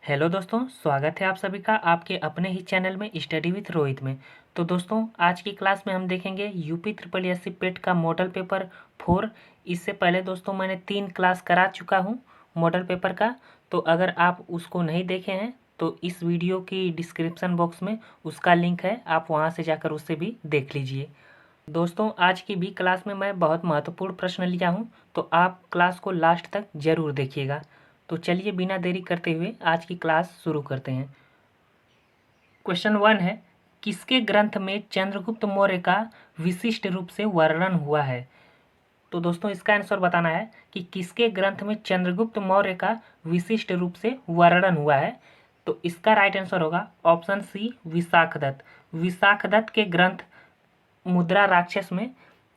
Hello दोस्तों, स्वागत है आप सभी का आपके अपने ही चैनल में स्टडी विथ रोहित में। तो दोस्तों, आज की क्लास में हम देखेंगे यूपी ट्रिपल एससी पेट का मॉडल पेपर 4। इससे पहले दोस्तों मैंने 3 क्लास करा चुका हूं मॉडल पेपर का। तो अगर आप उसको नहीं देखे हैं तो इस वीडियो की डिस्क्रिप्शन बॉक्स में उसका लिंक है, आप वहां से जाकर उससे भी देख लीजिए। दोस्तों, आज की भी क्लास में मैं बहुत महत्वपूर्ण प्रश्न लिया हूं, तो आप क्लास को लास्ट तक जरूर देखिएगा। तो चलिए बिना देरी करते हुए आज की क्लास शुरू करते हैं। क्वेश्चन 1 है, किसके ग्रंथ में चंद्रगुप्त मौर्य का विशिष्ट रूप से वर्णन हुआ है? तो दोस्तों इसका आंसर बताना है कि किसके ग्रंथ में चंद्रगुप्त मौर्य का विशिष्ट रूप से वर्णन हुआ है। तो इसका राइट आंसर होगा ऑप्शन सी, विशाखदत्त। विशाखदत्त के ग्रंथ मुद्रा राक्षस में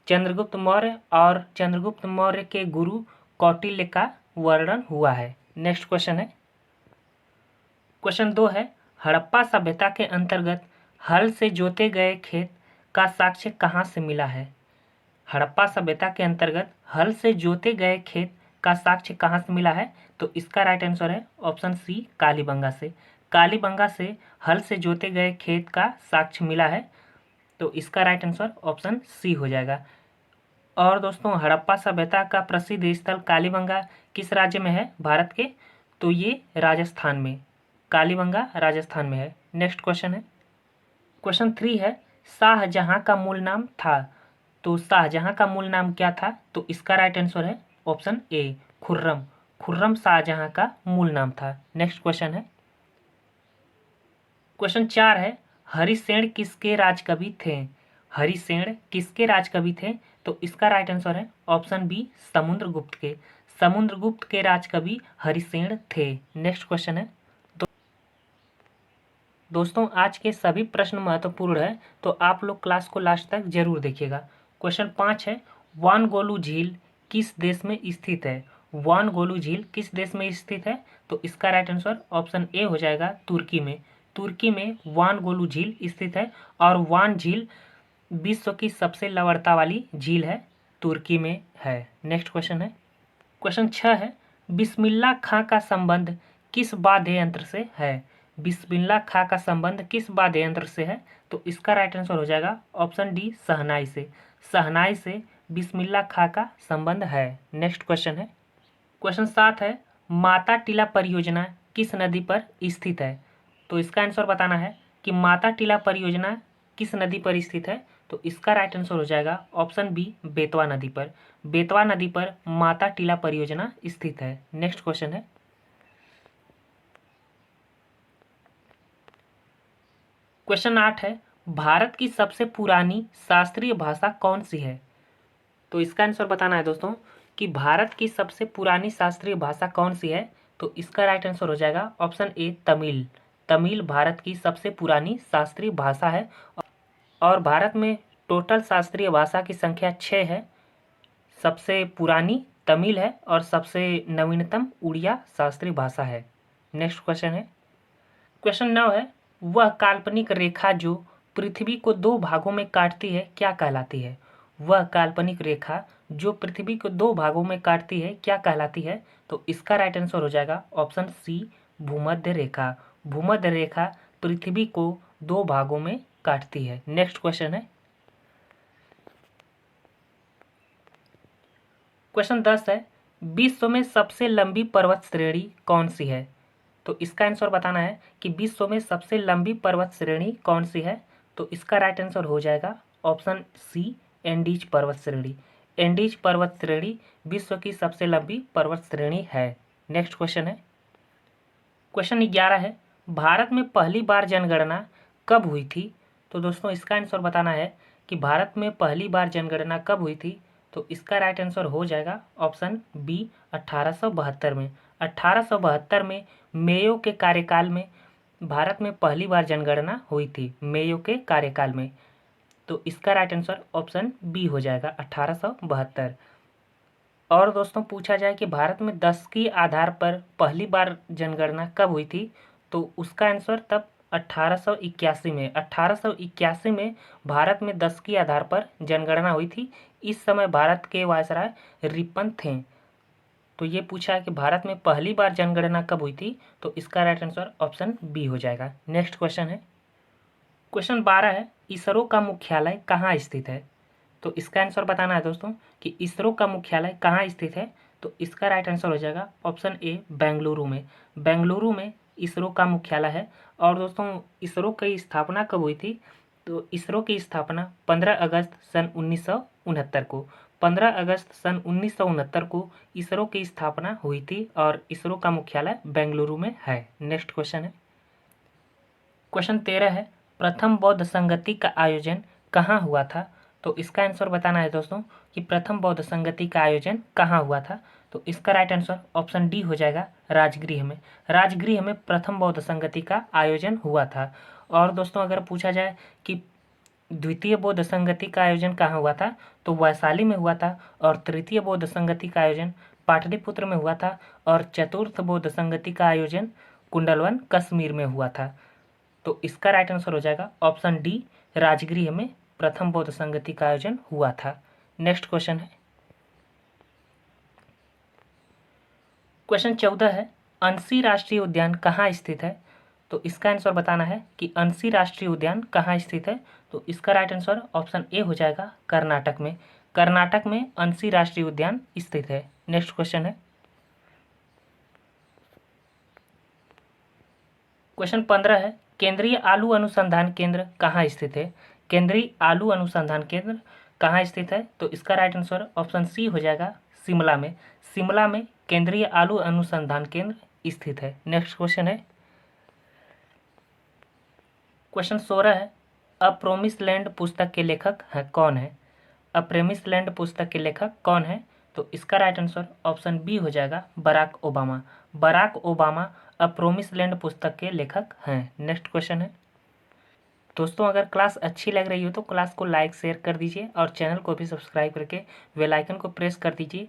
चंद्रगुप्त मौर्य और चंद्रगुप्त मौर्य के गुरु कौटिल्य का वर्णन हुआ है। नेक्स्ट क्वेश्चन है, क्वेश्चन 2 है, हड़प्पा सभ्यता के अंतर्गत हल से जोते गए खेत का साक्ष्य कहाँ से मिला है? हड़प्पा सभ्यता के अंतर्गत हल से जोते गए खेत का साक्ष्य कहाँ से मिला है? तो इसका राइट आंसर है ऑप्शन सी, कालीबंगा से। कालीबंगा से हल से जोते गए खेत का साक्ष्य मिला है। तो इसका राइट आंसर ऑप्शन सी हो जाएगा। और दोस्तों, हड़प्पा सभ्यता का प्रसिद्ध स्थल कालीबंगा किस राज्य में है भारत के? तो ये राजस्थान में, कालीबंगा राजस्थान में है। नेक्स्ट क्वेश्चन है, क्वेश्चन 3 है, शाहजहां का मूल नाम था। तो शाहजहां का मूल नाम क्या था? तो इसका राइट आंसर है ऑप्शन ए, खुर्रम। खुर्रम शाहजहां का मूल नाम था। नेक्स्ट क्वेश्चन है, क्वेश्चन 4 है, हरिसेन किसके राजकवि थे? हरिसेन किसके राजकवि थे? तो इसका राइट आंसर है ऑप्शन बी, समुद्रगुप्त के। समुद्रगुप्त के राजकवि हरिसेन थे। नेक्स्ट क्वेश्चन है, दोस्तों आज के सभी प्रश्न महत्वपूर्ण है, तो आप लोग क्लास को लास्ट तक जरूर देखिएगा। क्वेश्चन 5 है, वानगोलू झील किस देश में स्थित है? वानगोलू झील किस देश में स्थित है? तो इसका राइट आंसर ऑप्शन ए हो जाएगा, तुर्की में। तुर्की में वानगोलू झील स्थित है और वान झील विश्व की सबसे लवणता वाली झील है, तुर्की में है। नेक्स्ट क्वेश्चन है, क्वेश्चन 6 है, बिस्मिल्लाह खां का संबंध किस वाद्य यंत्र से है? बिस्मिल्लाह खां का संबंध किस वाद्य यंत्र से है? तो इसका राइट आंसर हो जाएगा ऑप्शन डी, शहनाई से। शहनाई से बिस्मिल्लाह खां का संबंध है। नेक्स्ट क्वेश्चन है, क्वेश्चन 7 है, माता टीला परियोजना किस नदी पर स्थित है? तो इसका आंसर बताना है कि माता टीला परियोजना किस नदी पर स्थित है। तो इसका राइट आंसर हो जाएगा ऑप्शन बी, बेतवा नदी पर। बेतवा नदी पर माता टीला परियोजना स्थित है। नेक्स्ट क्वेश्चन है, क्वेश्चन 8 है, भारत की सबसे पुरानी शास्त्रीय भाषा कौन सी है? तो इसका आंसर बताना है दोस्तों कि भारत की सबसे पुरानी शास्त्रीय भाषा कौन सी है। तो इसका राइट आंसर हो जाएगा ऑप्शन ए, तमिल। तमिल भारत की सबसे पुरानी शास्त्रीय भाषा है और भारत में टोटल शास्त्रीय भाषा की संख्या 6 है। सबसे पुरानी तमिल है और सबसे नवीनतम उड़िया शास्त्रीय भाषा है। नेक्स्ट क्वेश्चन है, क्वेश्चन 9 है, वह काल्पनिक रेखा जो पृथ्वी को 2 भागों में काटती है क्या कहलाती है? वह काल्पनिक रेखा जो पृथ्वी को 2 भागों में काटती है क्या कहलाती है? तो इसका राइट आंसर हो जाएगा ऑप्शन सी, भूमध्य रेखा। भूमध्य रेखा पृथ्वी को 2 भागों में काटती है। नेक्स्ट क्वेश्चन है, क्वेश्चन 10 है, विश्व में सबसे लंबी पर्वत श्रेणी कौन सी है? तो इसका आंसर बताना है कि विश्व में सबसे लंबी पर्वत श्रेणी कौन सी है। तो इसका राइट आंसर हो जाएगा ऑप्शन सी, एंडीज पर्वत श्रेणी। एंडीज पर्वत श्रेणी विश्व की सबसे लंबी पर्वत श्रेणी है। नेक्स्ट क्वेश्चन है, क्वेश्चन 11 है, भारत में पहली बार जनगणना कब हुई थी? तो दोस्तों इसका आंसर बताना है कि भारत में पहली बार जनगणना कब हुई थी। तो इसका राइट आंसर हो जाएगा ऑप्शन बी, 1872 में। 1872 में मेयो के कार्यकाल में भारत में पहली बार जनगणना हुई थी, मेयो के कार्यकाल में। तो इसका राइट आंसर ऑप्शन बी हो जाएगा, 1872। और दोस्तों पूछा जाए कि भारत में 10 की आधार पर पहली बार जनगणना कब हुई थी? तो उसका आंसर तब 1881 में। 1881 में भारत में 10 की आधार पर जनगणना हुई थी। इस समय भारत के वायसराय रिपन थे। तो ये पूछा है कि भारत में पहली बार जनगणना कब हुई थी, तो इसका राइट आंसर ऑप्शन बी हो जाएगा। नेक्स्ट क्वेश्चन है, क्वेश्चन 12 है, इसरो का मुख्यालय कहाँ स्थित है। तो इसका आंसर बताना है दोस्तों कि इसरो का मुख्यालय कहाँ स्थित है। तो इसका राइट आंसर हो जाएगा ऑप्शन ए, बेंगलुरु में। बेंगलुरु में इसरो का मुख्यालय है। और दोस्तों इसरो की स्थापना कब हुई थी, तो इसरो की स्थापना 15 अगस्त सन 1969 को 15 अगस्त सन 1969 को इसरो की स्थापना हुई थी और इसरो का मुख्यालय बेंगलुरु में है। नेक्स्ट क्वेश्चन है, क्वेश्चन 13 है, प्रथम बौद्ध संगति का आयोजन कहाँ हुआ था। तो इसका आंसर बताना है दोस्तों कि प्रथम बौद्ध संगति का आयोजन कहाँ हुआ था। तो इसका राइट आंसर ऑप्शन डी हो जाएगा, राजगृह में। राजगृह में प्रथम बौद्ध संगति का आयोजन हुआ था। और दोस्तों अगर पूछा जाए कि द्वितीय बौद्ध संगति का आयोजन कहाँ हुआ था, तो वैशाली में हुआ था। और तृतीय बौद्ध संगति का आयोजन पाटलिपुत्र में हुआ था। और चतुर्थ बौद्ध संगति का आयोजन कुंडलवन कश्मीर में हुआ था। तो इसका राइट आंसर हो जाएगा ऑप्शन डी, राजगृह में प्रथम बौद्ध संगति का आयोजन हुआ था। नेक्स्ट क्वेश्चन है, क्वेश्चन 14 है, अंशी राष्ट्रीय उद्यान कहाँ स्थित है। तो इसका आंसर बताना है कि अंशी राष्ट्रीय उद्यान कहाँ स्थित है। तो इसका राइट आंसर ऑप्शन ए हो जाएगा, कर्नाटक में। कर्नाटक में अंशी राष्ट्रीय उद्यान स्थित है। नेक्स्ट क्वेश्चन है, क्वेश्चन 15 है, केंद्रीय आलू अनुसंधान केंद्र कहाँ स्थित है। केंद्रीय आलू अनुसंधान केंद्र कहाँ स्थित है। तो इसका राइट आंसर ऑप्शन सी हो जाएगा, शिमला में। शिमला में केंद्रीय आलू अनुसंधान केंद्र स्थित है। नेक्स्ट क्वेश्चन है, क्वेश्चन 16 है, अ प्रोमिस लैंड पुस्तक के लेखक है कौन है। अ प्रोमिस लैंड पुस्तक के लेखक कौन है। तो इसका राइट आंसर ऑप्शन बी हो जाएगा, Barack Obama. Barack Obama a promise land पुस्तक के लेखक हैं। नेक्स्ट क्वेश्चन है, दोस्तों अगर क्लास अच्छी लग रही हो तो क्लास को लाइक शेयर कर दीजिए और चैनल को भी सब्सक्राइब करके बेल आइकन को प्रेस कर दीजिए।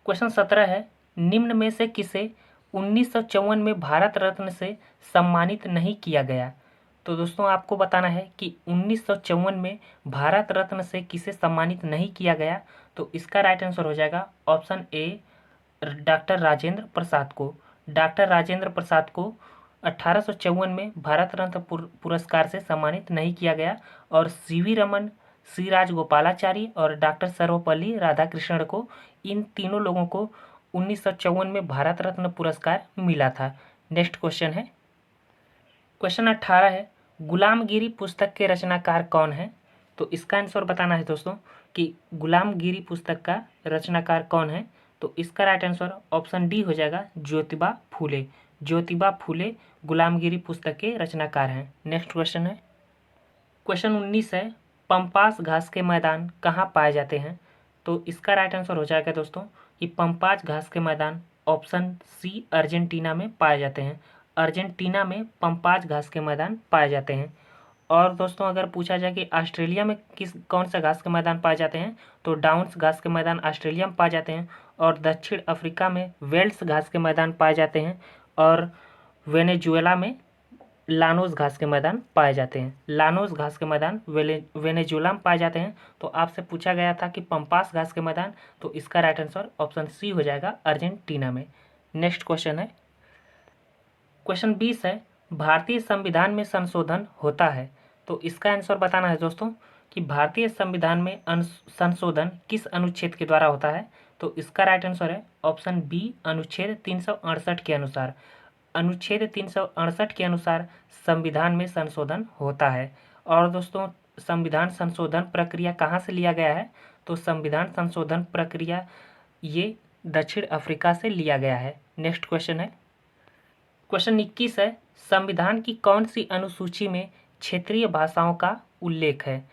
क्वेश्चन 17 है, निम्न में से किसे 1954 में भारत रत्न से सम्मानित नहीं किया गया। तो दोस्तों आपको बताना है कि 1954 में भारत रत्न से किसे सम्मानित नहीं किया गया। तो इसका राइट आंसर हो जाएगा option A, doctor Rajendra Prasad को। डॉक्टर राजेंद्र प्रसाद को 1854 में भारत रत्न पुरस्कार से सम्मानित नहीं किया गया। और सीवी रमन, सी राजगोपालाचारी और डॉक्टर सर्वपल्ली राधाकृष्णन को, इन तीनों लोगों को 1954 में भारत रत्न पुरस्कार मिला था। नेक्स्ट क्वेश्चन है, क्वेश्चन 18 है, गुलामगिरी पुस्तक के रचनाकार कौन है। तो इसका आंसर बताना है दोस्तों कि गुलामगिरी पुस्तक का रचनाकार कौन है। तो इसका राइट आंसर ऑप्शन डी हो जाएगा, ज्योतिबा फूले। ज्योतिबा फूले गुलामगिरी पुस्तक के रचनाकार हैं। नेक्स्ट क्वेश्चन है, क्वेश्चन 19 है, पंपास घास के मैदान कहाँ पाए जाते हैं। तो इसका राइट आंसर हो जाएगा दोस्तों कि पंपास घास के मैदान ऑप्शन सी, अर्जेंटीना में पाए जाते हैं। अर्जेंटीना में पंपास घास के मैदान पाए जाते हैं। और दोस्तों अगर पूछा जाए कि ऑस्ट्रेलिया में कौन सा घास के मैदान पाए जाते हैं, तो डाउन्स घास के मैदान ऑस्ट्रेलिया में पाए जाते हैं। और दक्षिण अफ्रीका में वेल्स घास के मैदान पाए जाते हैं। और वेनेजुएला में लानोस घास के मैदान पाए जाते हैं। लानोस घास के मैदान वेनेजुएला में पाए जाते हैं। तो आपसे पूछा गया था कि पंपास घास के मैदान, तो इसका राइट आंसर ऑप्शन सी हो जाएगा, अर्जेंटीना में। नेक्स्ट क्वेश्चन है, क्वेश्चन 20 है, भारतीय संविधान में संशोधन होता है। तो इसका आंसर बताना है दोस्तों कि भारतीय संविधान में संशोधन किस अनुच्छेद के द्वारा होता है। तो इसका राइट आंसर है ऑप्शन बी, अनुच्छेद 368 के अनुसार। अनुच्छेद 368 के अनुसार संविधान में संशोधन होता है। और दोस्तों संविधान संशोधन प्रक्रिया कहाँ से लिया गया है। तो संविधान संशोधन प्रक्रिया ये दक्षिण अफ्रीका से लिया गया है। नेक्स्ट क्वेश्चन है, क्वेश्चन 21 है, संविधान की कौन सी अनुसूची में क्षेत्रीय भाषाओं का उल्लेख है।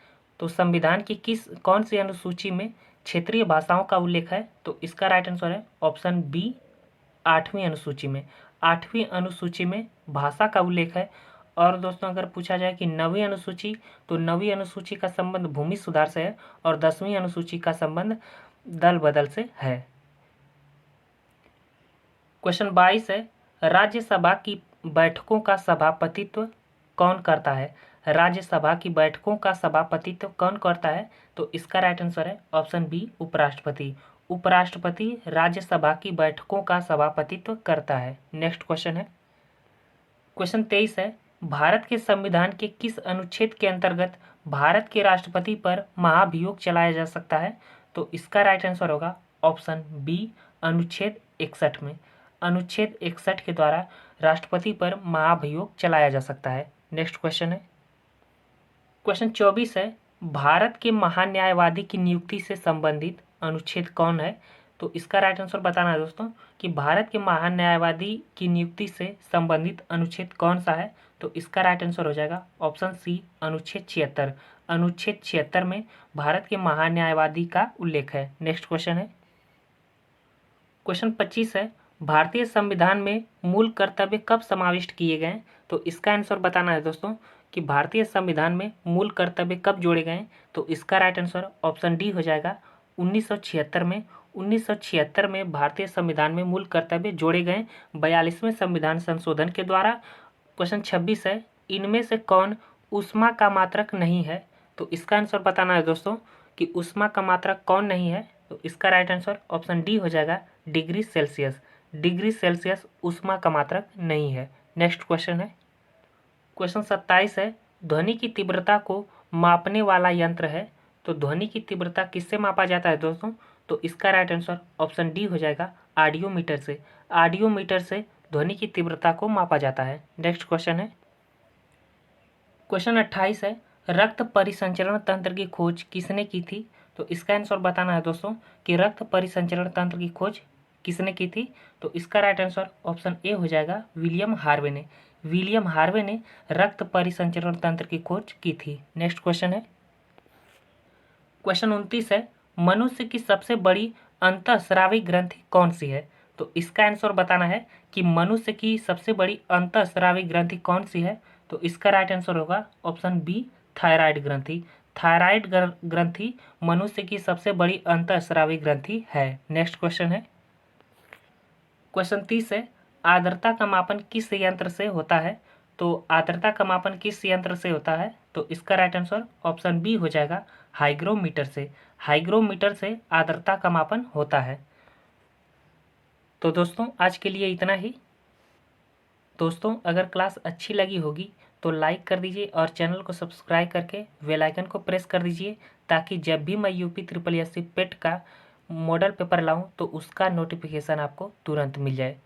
तो संविधान की कौन सी अनुसूची में क्षेत्रीय भाषाओं का उल्लेख है। तो इसका राइट आंसर है ऑप्शन बी, 8वीं अनुसूची में। 8वीं अनुसूची में भाषा का उल्लेख है। और दोस्तों अगर पूछा जाए कि 9वीं अनुसूची, तो 9वीं अनुसूची का संबंध भूमि सुधार से है। और 10वीं अनुसूची का संबंध दल बदल से है। क्वेश्चन 22 है, राज्यसभा की बैठकों का सभापतित्व कौन करता है। राज्यसभा की बैठकों का सभापतित्व कौन करता है। तो इसका राइट आंसर है ऑप्शन बी, उपराष्ट्रपति। उपराष्ट्रपति राज्यसभा की बैठकों का सभापतित्व करता है? नेक्स्ट क्वेश्चन है, क्वेश्चन 23 है, भारत के संविधान के किस अनुच्छेद के अंतर्गत भारत के राष्ट्रपति पर महाभियोग चलाया जा सकता है? तो इसका राइट आंसर होगा ऑप्शन बी, अनुच्छेद 61 में। अनुच्छेद 61 के द्वारा राष्ट्रपति पर महाभियोग चलाया जा सकता है। नेक्स्ट क्वेश्चन है, क्वेश्चन 24 है, भारत के महान्यायवादी की नियुक्ति से संबंधित अनुच्छेद कौन है? तो इसका राइट आंसर बताना है दोस्तों कि भारत के महान्यायवादी की नियुक्ति से संबंधित अनुच्छेद कौन सा है? तो इसका राइट आंसर हो जाएगा ऑप्शन सी, अनुच्छेद 76। अनुच्छेद 76 में भारत के महान्यायवादी का उल्लेख है। नेक्स्ट क्वेश्चन है, क्वेश्चन 25 है, भारतीय संविधान में मूल कर्तव्य कब समाविष्ट किए गए? तो इसका आंसर बताना है दोस्तों कि भारतीय संविधान में मूल कर्तव्य कब जोड़े गए? तो इसका राइट आंसर ऑप्शन डी हो जाएगा 1976 में। 1976 में भारतीय संविधान में मूल कर्तव्य जोड़े गए 42वें संविधान संशोधन के द्वारा। क्वेश्चन 26 है, इनमें से कौन ऊष्मा का मात्रक नहीं है? तो इसका आंसर बताना है दोस्तों कि ऊष्मा का मात्रक कौन नहीं है? तो इसका राइट आंसर ऑप्शन डी हो जाएगा डिग्री सेल्सियस। डिग्री सेल्सियस ऊष्मा का मात्रक नहीं है। नेक्स्ट क्वेश्चन है, क्वेश्चन 27 है, ध्वनि की तीव्रता को मापने वाला यंत्र है। तो ध्वनि की तीव्रता किससे मापा जाता है दोस्तों? तो इसका राइट आंसर ऑप्शन डी हो जाएगा ऑडियोमीटर से। ऑडियोमीटर से ध्वनि की तीव्रता को मापा जाता है। नेक्स्ट क्वेश्चन है, क्वेश्चन 28 है, रक्त परिसंचरण तंत्र की खोज किसने की थी? तो इसका आंसर बताना है दोस्तों कि रक्त परिसंचरण तंत्र की खोज किसने की थी? तो इसका राइट आंसर ऑप्शन ए हो जाएगा विलियम हार्वे ने। विलियम हार्वे ने रक्त परिसंचरण तंत्र की खोज की थी। नेक्स्ट क्वेश्चन है, क्वेश्चन 29 है, मनुष्य की सबसे बड़ी अंतःस्रावी ग्रंथि कौन सी है? तो इसका आंसर बताना है कि मनुष्य की सबसे बड़ी अंतःस्रावी ग्रंथि कौन सी है? तो इसका राइट आंसर होगा ऑप्शन बी, थायराइड ग्रंथि। थायराइड ग्रंथि मनुष्य की सबसे बड़ी अंतःस्रावी ग्रंथि है। नेक्स्ट क्वेश्चन है, क्वेश्चन 30 है, आर्द्रता का मापन किस यंत्र से होता है? तो आर्द्रता का मापन किस यंत्र से होता है? तो इसका राइट आंसर ऑप्शन बी हो जाएगा हाइग्रोमीटर से। हाइग्रोमीटर से आर्द्रता का मापन होता है। तो दोस्तों आज के लिए इतना ही। दोस्तों अगर क्लास अच्छी लगी होगी तो लाइक कर दीजिए और चैनल को सब्सक्राइब करके बेल आइकन को प्रेस कर दीजिए, ताकि जब भी मैं यूपी ट्रिपल एससी पेट का मॉडल पेपर लाऊं तो उसका नोटिफिकेशन आपको तुरंत मिल जाए।